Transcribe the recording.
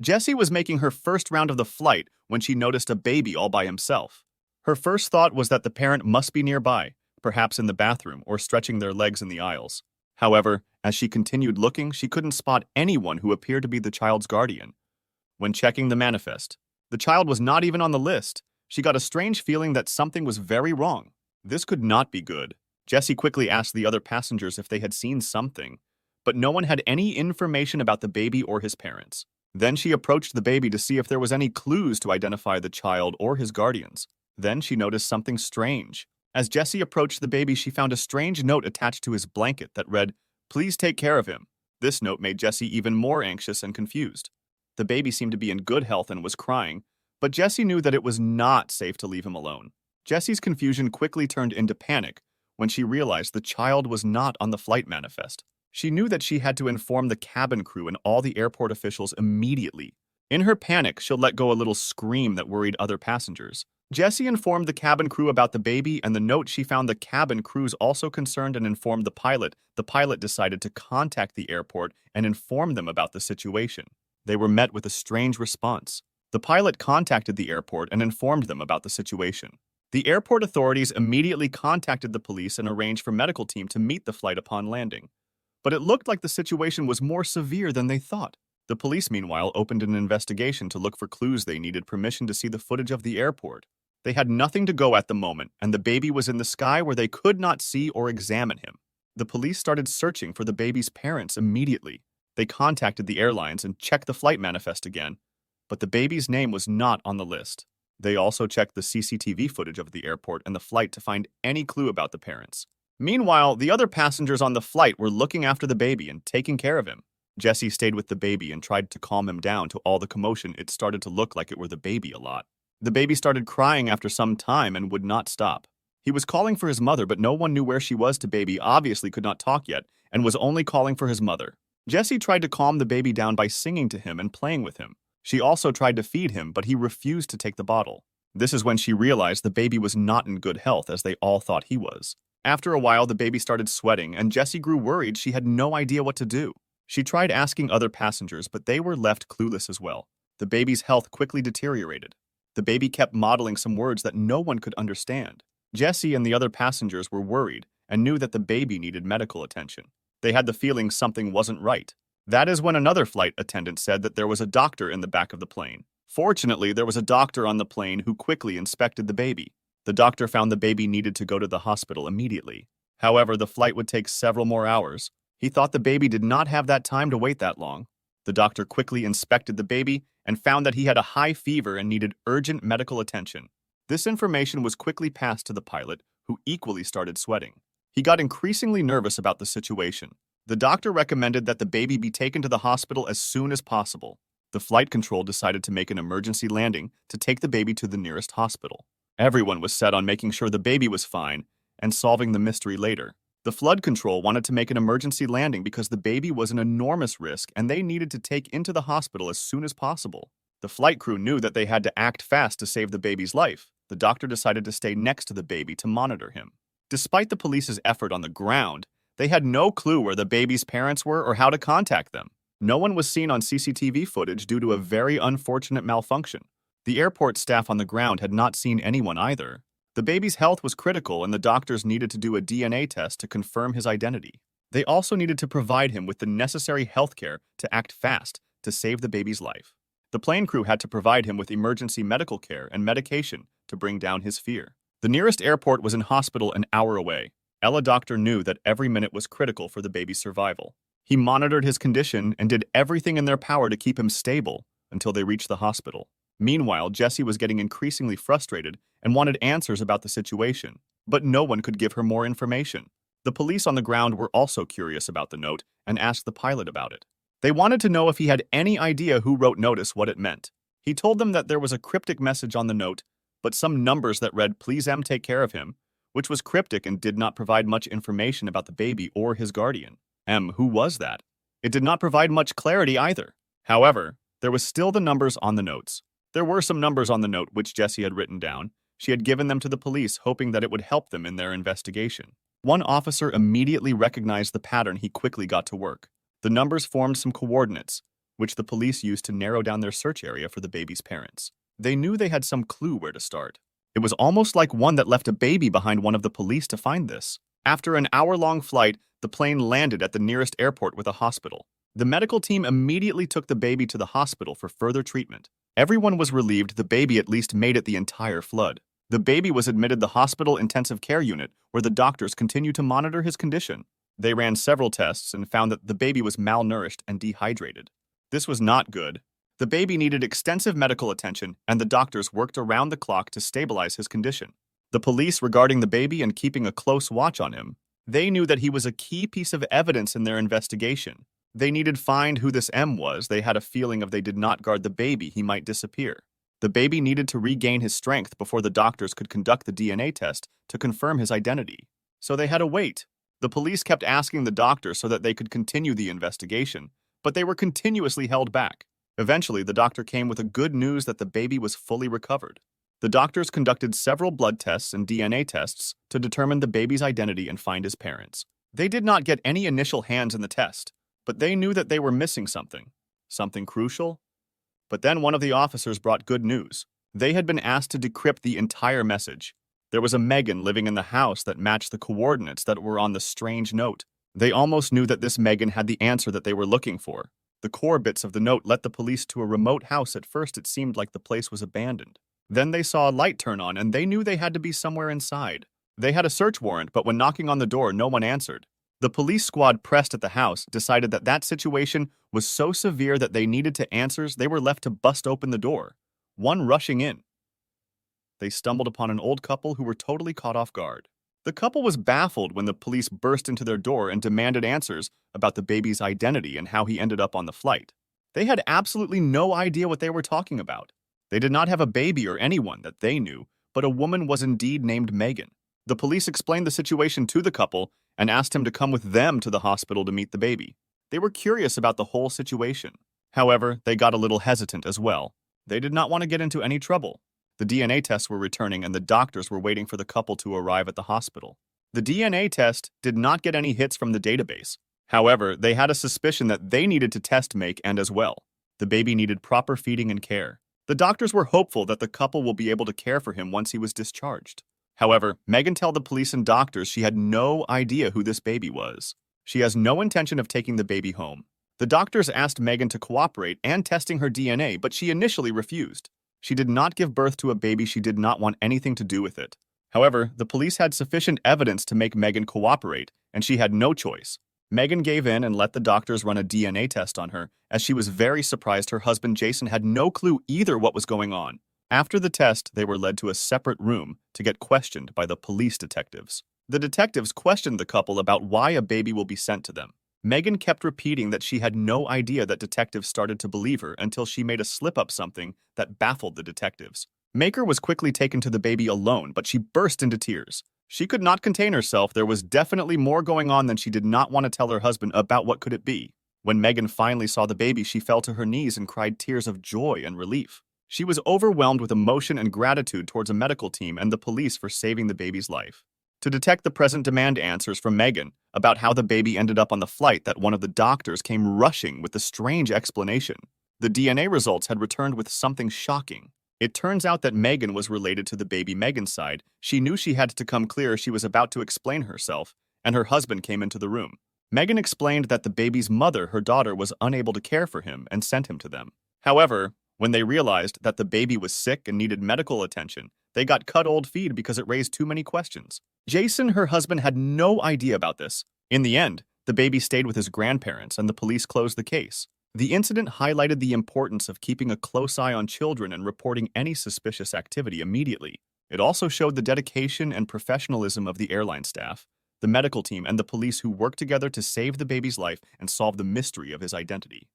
Jessie was making her first round of the flight when she noticed a baby all by himself. Her first thought was that the parent must be nearby, perhaps in the bathroom or stretching their legs in the aisles. However, as she continued looking, she couldn't spot anyone who appeared to be the child's guardian. When checking the manifest, the child was not even on the list. She got a strange feeling that something was very wrong. This could not be good. Jessie quickly asked the other passengers if they had seen something, but no one had any information about the baby or his parents. Then she approached the baby to see if there was any clues to identify the child or his guardians. Then she noticed something strange. As Jessie approached the baby, she found a strange note attached to his blanket that read, "Please take care of him." This note made Jessie even more anxious and confused. The baby seemed to be in good health and was crying, but Jessie knew that it was not safe to leave him alone. Jessie's confusion quickly turned into panic when she realized the child was not on the flight manifest. She knew that she had to inform the cabin crew and all the airport officials immediately. In her panic, she let go a little scream that worried other passengers. Jessie informed the cabin crew about the baby and the note. She found the cabin crews also concerned and informed the pilot. The pilot decided to contact the airport and inform them about the situation. They were met with a strange response. The pilot contacted the airport and informed them about the situation. The airport authorities immediately contacted the police and arranged for a medical team to meet the flight upon landing. But it looked like the situation was more severe than they thought. The police, meanwhile, opened an investigation to look for clues. They needed permission to see the footage of the airport. They had nothing to go at the moment, and the baby was in the sky where they could not see or examine him. The police started searching for the baby's parents immediately. They contacted the airlines and checked the flight manifest again, but the baby's name was not on the list. They also checked the CCTV footage of the airport and the flight to find any clue about the parents. Meanwhile, the other passengers on the flight were looking after the baby and taking care of him. Jessie stayed with the baby and tried to calm him down. To all the commotion, it started to look like it were the baby a lot. The baby started crying after some time and would not stop. He was calling for his mother, but no one knew where she was. The baby obviously could not talk yet and was only calling for his mother. Jessie tried to calm the baby down by singing to him and playing with him. She also tried to feed him, but he refused to take the bottle. This is when she realized the baby was not in good health, as they all thought he was. After a while, the baby started sweating, and Jessie grew worried. She had no idea what to do. She tried asking other passengers, but they were left clueless as well. The baby's health quickly deteriorated. The baby kept modeling some words that no one could understand. Jessie and the other passengers were worried and knew that the baby needed medical attention. They had the feeling something wasn't right. That is when another flight attendant said that there was a doctor in the back of the plane. Fortunately, there was a doctor on the plane who quickly inspected the baby. The doctor found the baby needed to go to the hospital immediately. However, the flight would take several more hours. He thought the baby did not have that time to wait that long. The doctor quickly inspected the baby and found that he had a high fever and needed urgent medical attention. This information was quickly passed to the pilot, who equally started sweating. He got increasingly nervous about the situation. The doctor recommended that the baby be taken to the hospital as soon as possible. The flight control decided to make an emergency landing to take the baby to the nearest hospital. Everyone was set on making sure the baby was fine and solving the mystery later. The flood control wanted to make an emergency landing because the baby was an enormous risk and they needed to take into the hospital as soon as possible. The flight crew knew that they had to act fast to save the baby's life. The doctor decided to stay next to the baby to monitor him. Despite the police's effort on the ground, they had no clue where the baby's parents were or how to contact them. No one was seen on CCTV footage due to a very unfortunate malfunction. The airport staff on the ground had not seen anyone either. The baby's health was critical and the doctors needed to do a DNA test to confirm his identity. They also needed to provide him with the necessary health care to act fast to save the baby's life. The plane crew had to provide him with emergency medical care and medication to bring down his fear. The nearest airport was in hospital an hour away. Ella doctor knew that every minute was critical for the baby's survival. He monitored his condition and did everything in their power to keep him stable until they reached the hospital. Meanwhile, Jessie was getting increasingly frustrated and wanted answers about the situation, but no one could give her more information. The police on the ground were also curious about the note and asked the pilot about it. They wanted to know if he had any idea who wrote notice, what it meant. He told them that there was a cryptic message on the note, but some numbers that read, "Please take care of him," which was cryptic and did not provide much information about the baby or his guardian. Who was that? It did not provide much clarity either. However, there was still the numbers on the notes. There were some numbers on the note which Jessie had written down. She had given them to the police, hoping that it would help them in their investigation. One officer immediately recognized the pattern. He quickly got to work. The numbers formed some coordinates, which the police used to narrow down their search area for the baby's parents. They knew they had some clue where to start. It was almost like one that left a baby behind one of the police to find this. After an hour-long flight, the plane landed at the nearest airport with a hospital. The medical team immediately took the baby to the hospital for further treatment. Everyone was relieved the baby at least made it the entire flood. The baby was admitted to the hospital intensive care unit, where the doctors continued to monitor his condition. They ran several tests and found that the baby was malnourished and dehydrated. This was not good. The baby needed extensive medical attention, and the doctors worked around the clock to stabilize his condition. The police, regarding the baby and keeping a close watch on him, they knew that he was a key piece of evidence in their investigation. They needed to find who this M was. They had a feeling if they did not guard the baby, he might disappear. The baby needed to regain his strength before the doctors could conduct the DNA test to confirm his identity. So they had to wait. The police kept asking the doctors so that they could continue the investigation, but they were continuously held back. Eventually, the doctor came with the good news that the baby was fully recovered. The doctors conducted several blood tests and DNA tests to determine the baby's identity and find his parents. They did not get any initial hands in the test, but they knew that they were missing something crucial. But then one of the officers brought good news. They had been asked to decrypt the entire message. There was a Megan living in the house that matched the coordinates that were on the strange note. They almost knew that this Megan had the answer that they were looking for. The core bits of the note led the police to a remote house. At first, it seemed like the place was abandoned. Then they saw a light turn on, and they knew they had to be somewhere inside. They had a search warrant, but when knocking on the door, no one answered. The police squad pressed at the house, decided that that situation was so severe that they needed to answers. They were left to bust open the door, one rushing in. They stumbled upon an old couple who were totally caught off guard. The couple was baffled when the police burst into their door and demanded answers about the baby's identity and how he ended up on the flight. They had absolutely no idea what they were talking about. They did not have a baby or anyone that they knew, but a woman was indeed named Megan. The police explained the situation to the couple and asked him to come with them to the hospital to meet the baby. They were curious about the whole situation. However, they got a little hesitant as well. They did not want to get into any trouble. The DNA tests were returning and the doctors were waiting for the couple to arrive at the hospital. The DNA test did not get any hits from the database. However, they had a suspicion that they needed to test Make and as well. The baby needed proper feeding and care. The doctors were hopeful that the couple will be able to care for him once he was discharged. However, Megan told the police and doctors she had no idea who this baby was. She has no intention of taking the baby home. The doctors asked Megan to cooperate and testing her DNA, but she initially refused. She did not give birth to a baby. She did not want anything to do with it. However, the police had sufficient evidence to make Megan cooperate, and she had no choice. Megan gave in and let the doctors run a DNA test on her, as she was very surprised her husband Jason had no clue either what was going on. After the test, they were led to a separate room to get questioned by the police detectives. The detectives questioned the couple about why a baby will be sent to them. Megan kept repeating that she had no idea that detectives started to believe her until she made a slip-up something that baffled the detectives. Maker was quickly taken to the baby alone, but she burst into tears. She could not contain herself. There was definitely more going on than she did not want to tell her husband about. What could it be? When Megan finally saw the baby, she fell to her knees and cried tears of joy and relief. She was overwhelmed with emotion and gratitude towards a medical team and the police for saving the baby's life. To detect the present demand answers from Megan about how the baby ended up on the flight, that one of the doctors came rushing with a strange explanation. The DNA results had returned with something shocking. It turns out that Megan was related to the baby Megan's side. She knew she had to come clear. She was about to explain herself, and her husband came into the room. Megan explained that the baby's mother, her daughter, was unable to care for him and sent him to them. However, when they realized that the baby was sick and needed medical attention, they got cut old feed because it raised too many questions. Jason, her husband, had no idea about this. In the end, the baby stayed with his grandparents and the police closed the case. The incident highlighted the importance of keeping a close eye on children and reporting any suspicious activity immediately. It also showed the dedication and professionalism of the airline staff, the medical team, and the police who worked together to save the baby's life and solve the mystery of his identity.